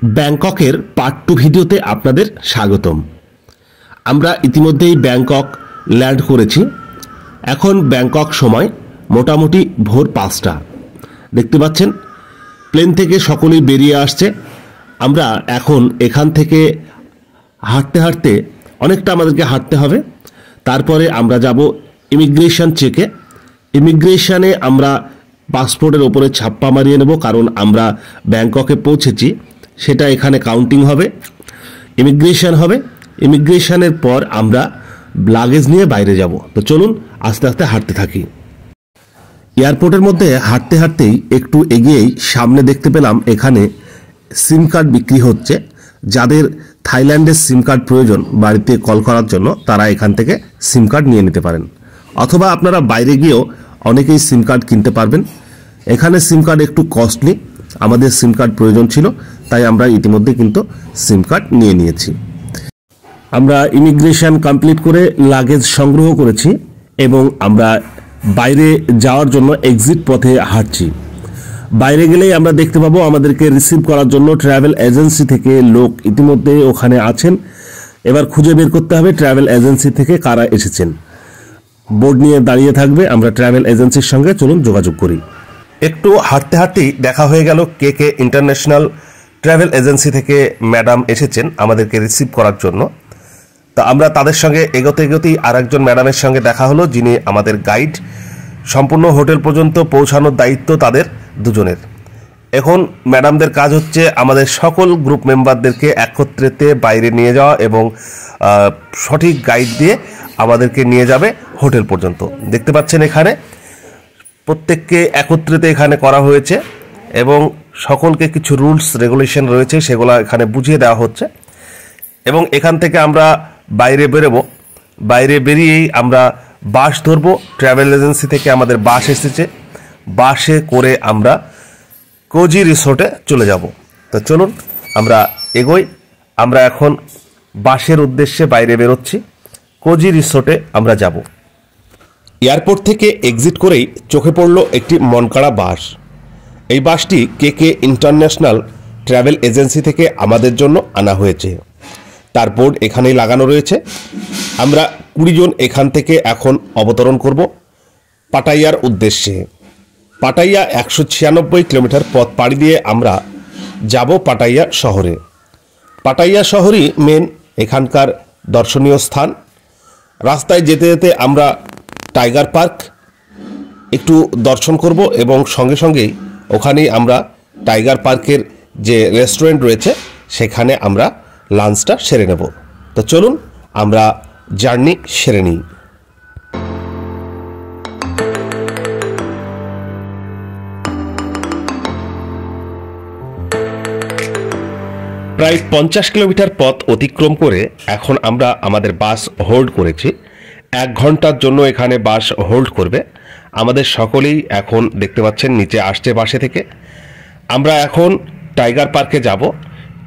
ব্যাংককের part 2 ভিডিওতে আপনাদের স্বাগতম। আমরা ইতিমধ্যেই ব্যাংকক ল্যান্ড করেছি। এখন ব্যাংকক সময় মোটামুটি ভোর 5টা। দেখতে পাচ্ছেন প্লেন থেকে সকলেই বেরিয়ে আসছে। আমরা এখন এখান থেকে হাঁটতে হাঁটতে অনেকটা আমাদেরকে হাঁটতে হবে। তারপরে আমরা যাব ইমিগ্রেশন চেকে। ইমিগ্রেশনে আমরা পাসপোর্টের ওপরে ছাপ্পা মারিয়ে নেব, কারণ আমরা ব্যাংককে পৌঁছেছি। সেটা এখানে কাউন্টিং হবে, ইমিগ্রেশন হবে। ইমিগ্রেশনের পর আমরা লাগেজ নিয়ে বাইরে যাব। তো চলুন আস্তে আস্তে হাঁটতে থাকি। এয়ারপোর্টের মধ্যে হাঁটতে হাঁটতেই একটু এগিয়েই সামনে দেখতে পেলাম এখানে সিম কার্ড বিক্রি হচ্ছে। যাদের থাইল্যান্ডের সিম কার্ড প্রয়োজন বাড়িতে কল করার জন্য, তারা এখান থেকে সিম কার্ড নিয়ে নিতে পারেন, অথবা আপনারা বাইরে গিয়েও অনেকেই সিম কার্ড কিনতে পারবেন। এখানে সিম কার্ড একটু কস্টলি, আমাদের সিম কার্ড প্রয়োজন ছিল, তাই আমরা ইতিমধ্যে কিন্তু সিম কার্ড নিয়ে নিয়েছি। আমরা ইমিগ্রেশন কমপ্লিট করে লাগেজ সংগ্রহ করেছি এবং আমরা বাইরে যাওয়ার জন্য এক্সিট পথে হাঁটছি। বাইরে গেলেই আমরা দেখতে পাবো আমাদেরকে রিসিভ করার জন্য ট্রাভেল এজেন্সি থেকে লোক ইতিমধ্যে ওখানে আছেন। এবার খুঁজে বের করতে হবে ট্রাভেল এজেন্সি থেকে কারা এসেছেন। বোর্ড নিয়ে দাঁড়িয়ে থাকবে, আমরা ট্রাভেল এজেন্সির সঙ্গে চলুন যোগাযোগ করি। একটু হাঁটতে হাঁটতেই দেখা হয়ে গেল কে ইন্টারন্যাশনাল ট্রাভেল এজেন্সি থেকে ম্যাডাম এসেছেন আমাদেরকে রিসিভ করার জন্য। তা আমরা তাদের সঙ্গে এগোতেই আর একজন ম্যাডামের সঙ্গে দেখা হলো, যিনি আমাদের গাইড। সম্পূর্ণ হোটেল পর্যন্ত পৌঁছানোর দায়িত্ব তাদের দুজনের। এখন ম্যাডামদের কাজ হচ্ছে আমাদের সকল গ্রুপ মেম্বারদেরকে একত্রিতে বাইরে নিয়ে যাওয়া এবং সঠিক গাইড দিয়ে আমাদেরকে নিয়ে যাবে হোটেল পর্যন্ত। দেখতে পাচ্ছেন এখানে প্রত্যেককে একত্রিত এখানে করা হয়েছে এবং সকলকে কিছু রুলস রেগুলেশন রয়েছে, সেগুলো এখানে বুঝিয়ে দেওয়া হচ্ছে। এবং এখান থেকে আমরা বাইরে বেরোবো। বাইরে বেরিয়েই আমরা বাস ধরবো। ট্রাভেল এজেন্সি থেকে আমাদের বাস এসেছে, বাসে করে আমরা কোজি রিসোর্টে চলে যাব। তো চলুন আমরা এগোই। আমরা এখন বাসের উদ্দেশ্যে বাইরে বেরোচ্ছি। কোজি রিসোর্টে আমরা যাব। এয়ারপোর্ট থেকে এক্সিট করেই চোখে পড়ল একটি মনকাড়া বাস। এই বাসটি কে ইন্টারন্যাশনাল ট্রাভেল এজেন্সি থেকে আমাদের জন্য আনা হয়েছে। তার বোর্ড এখানেই লাগানো রয়েছে। আমরা 20 জন এখান থেকে এখন অবতরণ করব পাটায়ার উদ্দেশ্যে। পাটায়া 196 কিলোমিটার পথ পাড়ি দিয়ে আমরা যাব পাটায়া শহরে। পাটায়া শহরই মেন এখানকার দর্শনীয় স্থান। রাস্তায় যেতে যেতে আমরা টাইগার পার্ক একটু দর্শন করব এবং সঙ্গে সঙ্গেই ওখানেই আমরা টাইগার পার্কের যে রেস্টুরেন্ট রয়েছে সেখানে আমরা লাঞ্চটা সেরে নেব। তো চলুন আমরা জার্নি সেরে নিই। প্রায় 50 কিলোমিটার পথ অতিক্রম করে এখন আমরা আমাদের বাস হোল্ড করেছি। 1 ঘন্টার জন্য এখানে বাস হোল্ড করবে। আমাদের সকলেই এখন দেখতে পাচ্ছেন নিচে আসছে বাসে থেকে। আমরা এখন টাইগার পার্কে যাব।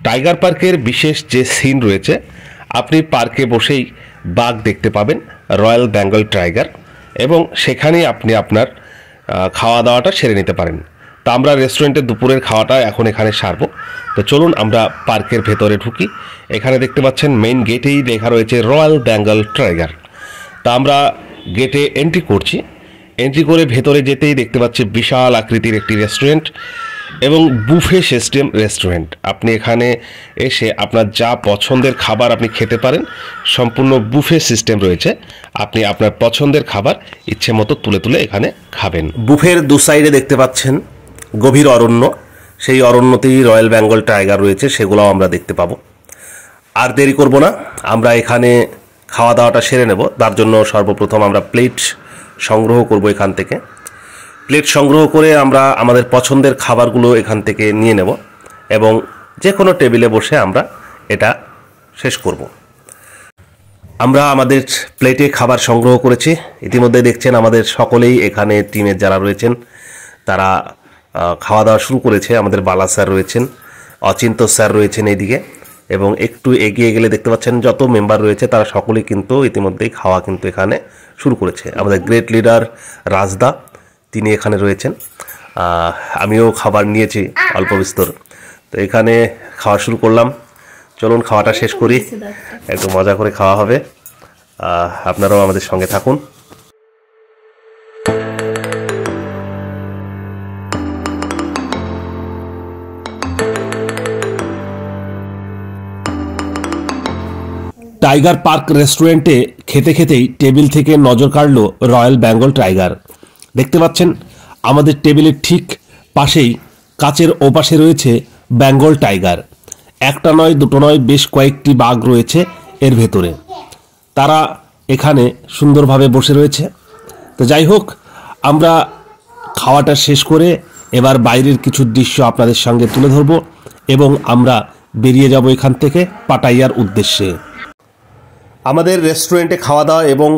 টাইগার পার্কের বিশেষ যে সিন রয়েছে, আপনি পার্কে বসেই বাঘ দেখতে পাবেন, রয়্যাল বেঙ্গল টাইগার, এবং সেখানেই আপনি আপনার খাওয়া দাওয়াটা সেরে নিতে পারেন। তা আমরা রেস্টুরেন্টের দুপুরের খাওয়াটা এখন এখানে সারবো। তো চলুন আমরা পার্কের ভেতরে ঢুকি। এখানে দেখতে পাচ্ছেন মেইন গেটেই লেখা রয়েছে রয়্যাল বেঙ্গল টাইগার। তা আমরা গেটে এন্ট্রি করছি। এন্ট্রি করে ভেতরে যেতেই দেখতে পাচ্ছি বিশাল আকৃতির একটি রেস্টুরেন্ট এবং বুফে সিস্টেম রেস্টুরেন্ট। আপনি এখানে এসে আপনার যা পছন্দের খাবার আপনি খেতে পারেন। সম্পূর্ণ বুফে সিস্টেম রয়েছে, আপনি আপনার পছন্দের খাবার ইচ্ছে মতো তুলে তুলে এখানে খাবেন। বুফের দু সাইডে দেখতে পাচ্ছেন গভীর অরণ্য, সেই অরণ্যতেই রয়্যাল বেঙ্গল টাইগার রয়েছে, সেগুলোও আমরা দেখতে পাবো। আর দেরি করব না, আমরা এখানে খাওয়া দাওয়াটা সেরে নেব। তার জন্য সর্বপ্রথম আমরা প্লেট সংগ্রহ করব। এখান থেকে প্লেট সংগ্রহ করে আমরা আমাদের পছন্দের খাবারগুলো এখান থেকে নিয়ে নেব এবং যে কোনো টেবিলে বসে আমরা এটা শেষ করব। আমরা আমাদের প্লেটে খাবার সংগ্রহ করেছি। ইতিমধ্যে দেখছেন আমাদের সকলেই এখানে টিমের যারা রয়েছেন তারা খাওয়া দাওয়া শুরু করেছে। আমাদের বালা স্যার রয়েছেন, অচিন্ত স্যার রয়েছেন এইদিকে, এবং একটু এগিয়ে গেলে দেখতে পাচ্ছেন যত মেম্বার রয়েছে তারা সকলেই কিন্তু ইতিমধ্যেই খাওয়া কিন্তু এখানে শুরু করেছে। আমাদের গ্রেট লিডার রাজদা তিনি এখানে রয়েছেন। আমিও খাবার নিয়েছি অল্প বিস্তর। তো এখানে খাওয়া শুরু করলাম। চলুন খাওয়াটা শেষ করি, একটু মজা করে খাওয়া হবে। আপনারাও আমাদের সঙ্গে থাকুন। টাইগার পার্ক রেস্টুরেন্টে খেতে খেতেই টেবিল থেকে নজর কাড়ল রয়্যাল বেঙ্গল টাইগার। দেখতে পাচ্ছেন আমাদের টেবিলের ঠিক পাশেই কাচের ওপাশে রয়েছে বেঙ্গল টাইগার। একটা নয় দুটো নয়, বেশ কয়েকটি বাঘ রয়েছে এর ভেতরে। তারা এখানে সুন্দরভাবে বসে রয়েছে। তো যাই হোক, আমরা খাওয়াটা শেষ করে এবার বাইরের কিছু দৃশ্য আপনাদের সঙ্গে তুলে ধরব এবং আমরা বেরিয়ে যাব এখান থেকে পাটাইয়ার উদ্দেশ্যে। আমাদের রেস্টুরেন্টে খাওয়া দাওয়া এবং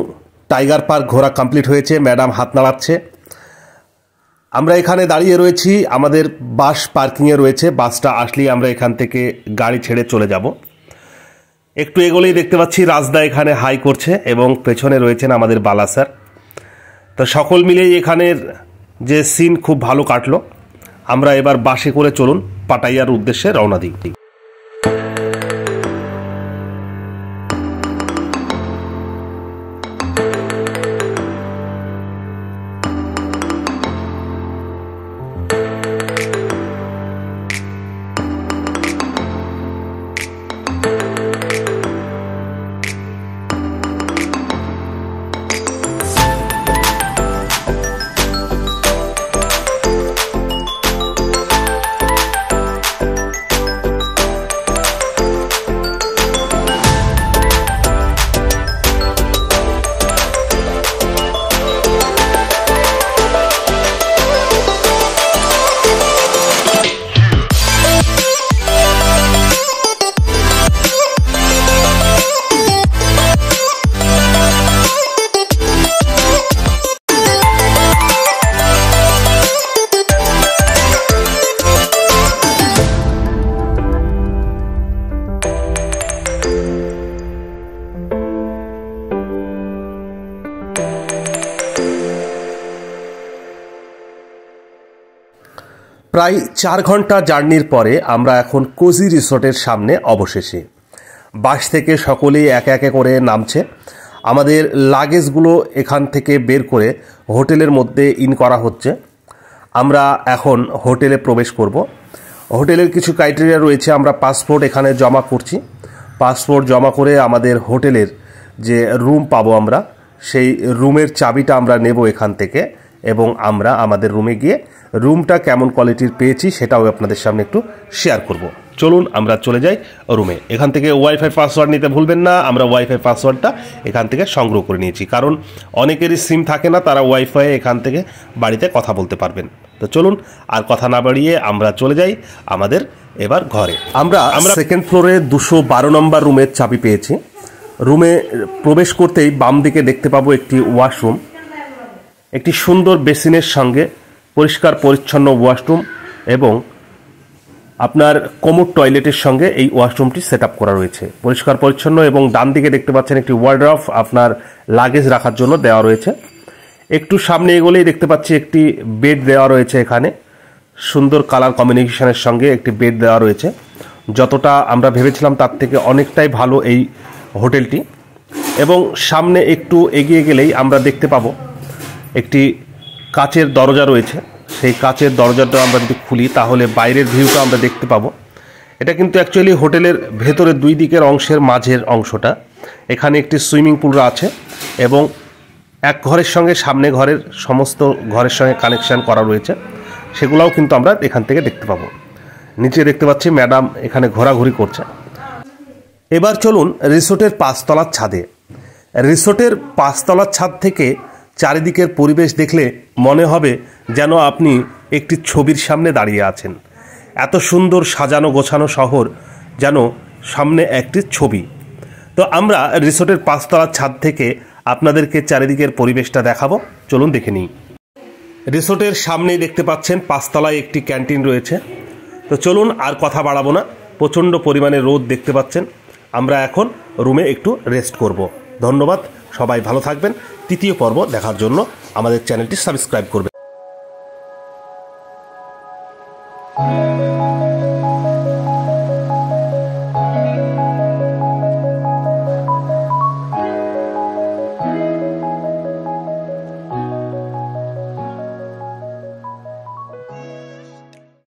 টাইগার পার্ক ঘোরা কমপ্লিট হয়েছে। ম্যাডাম হাত নাড়াচ্ছে। আমরা এখানে দাঁড়িয়ে রয়েছি, আমাদের বাস পার্কিংয়ে রয়েছে। বাসটা আসলেই আমরা এখান থেকে গাড়ি ছেড়ে চলে যাব। একটু এগোলেই দেখতে পাচ্ছি রাজদা এখানে হাই করছে এবং পেছনে রয়েছেন আমাদের বালা স্যার। তো সকল মিলেই এখানের যে সিন খুব ভালো কাটলো। আমরা এবার বাসে করে চলুন পাটাইয়ার উদ্দেশ্যে রওনা দিই। প্রায় 4 ঘন্টা জার্নির পরে আমরা এখন কোজি রিসোর্টের সামনে অবশেষে। বাস থেকে সকলেই একে একে করে নামছে। আমাদের লাগেজগুলো এখান থেকে বের করে হোটেলের মধ্যে ইন করা হচ্ছে। আমরা এখন হোটেলে প্রবেশ করব। হোটেলের কিছু ক্রাইটেরিয়া রয়েছে। আমরা পাসপোর্ট এখানে জমা করছি। পাসপোর্ট জমা করে আমাদের হোটেলের যে রুম পাবো আমরা, সেই রুমের চাবিটা আমরা নেব এখান থেকে এবং আমরা আমাদের রুমে গিয়ে রুমটা কেমন কোয়ালিটির পেয়েছি সেটাও আপনাদের সামনে একটু শেয়ার করব। চলুন আমরা চলে যাই রুমে। এখান থেকে ওয়াইফাই পাসওয়ার্ড নিতে ভুলবেন না। আমরা ওয়াইফাই পাসওয়ার্ডটা এখান থেকে সংগ্রহ করে নিয়েছি, কারণ অনেকেরই সিম থাকে না, তারা ওয়াইফাই এখান থেকে বাড়িতে কথা বলতে পারবেন। তো চলুন আর কথা না বাড়িয়ে আমরা চলে যাই আমাদের এবার ঘরে। আমরা সেকেন্ড ফ্লোরে 212 নম্বর রুমের চাবি পেয়েছি। রুমে প্রবেশ করতেই বাম দিকে দেখতে পাবো একটি ওয়াশরুম, একটি সুন্দর বেসিনের সঙ্গে পরিষ্কার পরিচ্ছন্ন ওয়াশরুম এবং আপনার কোমোড টয়লেটের সঙ্গে এই ওয়াশরুমটি সেট আপ করা রয়েছে, পরিষ্কার পরিচ্ছন্ন। এবং ডান দিকে দেখতে পাচ্ছেন একটি ওয়ার্ডরোব আপনার লাগেজ রাখার জন্য দেওয়া রয়েছে। একটু সামনে এগোলেই দেখতে পাচ্ছি একটি বেড দেওয়া রয়েছে। এখানে সুন্দর কালার কম্বিনেশনের সঙ্গে একটি বেড দেওয়া রয়েছে। যতটা আমরা ভেবেছিলাম তার থেকে অনেকটাই ভালো এই হোটেলটি। এবং সামনে একটু এগিয়ে গেলেই আমরা দেখতে পাবো একটি কাচের দরজা রয়েছে। সেই কাচের দরজাটা আমরা যদি খুলি তাহলে বাইরের ভিউটা আমরা দেখতে পাবো। এটা কিন্তু অ্যাকচুয়ালি হোটেলের ভেতরে দুই দিকের অংশের মাঝের অংশটা। এখানে একটি সুইমিং পুল আছে এবং এক ঘরের সঙ্গে সামনে ঘরের সমস্ত ঘরের সঙ্গে কানেকশান করা রয়েছে, সেগুলোও কিন্তু আমরা এখান থেকে দেখতে পাবো। নিচে দেখতে পাচ্ছি ম্যাডাম এখানে ঘোরাঘুরি করছে। এবার চলুন রিসোর্টের 5 তলার ছাদে। রিসোর্টের 5 তলার ছাদ থেকে চারিদিকের পরিবেশ দেখলে মনে হবে যেন আপনি একটি ছবির সামনে দাঁড়িয়ে আছেন। এত সুন্দর সাজানো গোছানো শহর, যেন সামনে একটি ছবি। তো আমরা রিসোর্টের 5 তলার ছাদ থেকে আপনাদেরকে চারিদিকের পরিবেশটা দেখাবো। চলুন দেখে নিই। রিসোর্টের সামনেই দেখতে পাচ্ছেন 5 তলায় একটি ক্যান্টিন রয়েছে। তো চলুন আর কথা বাড়াবো না, প্রচণ্ড পরিমাণে রোদ দেখতে পাচ্ছেন। আমরা এখন রুমে একটু রেস্ট করব। ধন্যবাদ, সবাই ভালো থাকবেন। তৃতীয় পর্ব দেখার জন্য আমাদের চ্যানেলটি সাবস্ক্রাইব করবেন।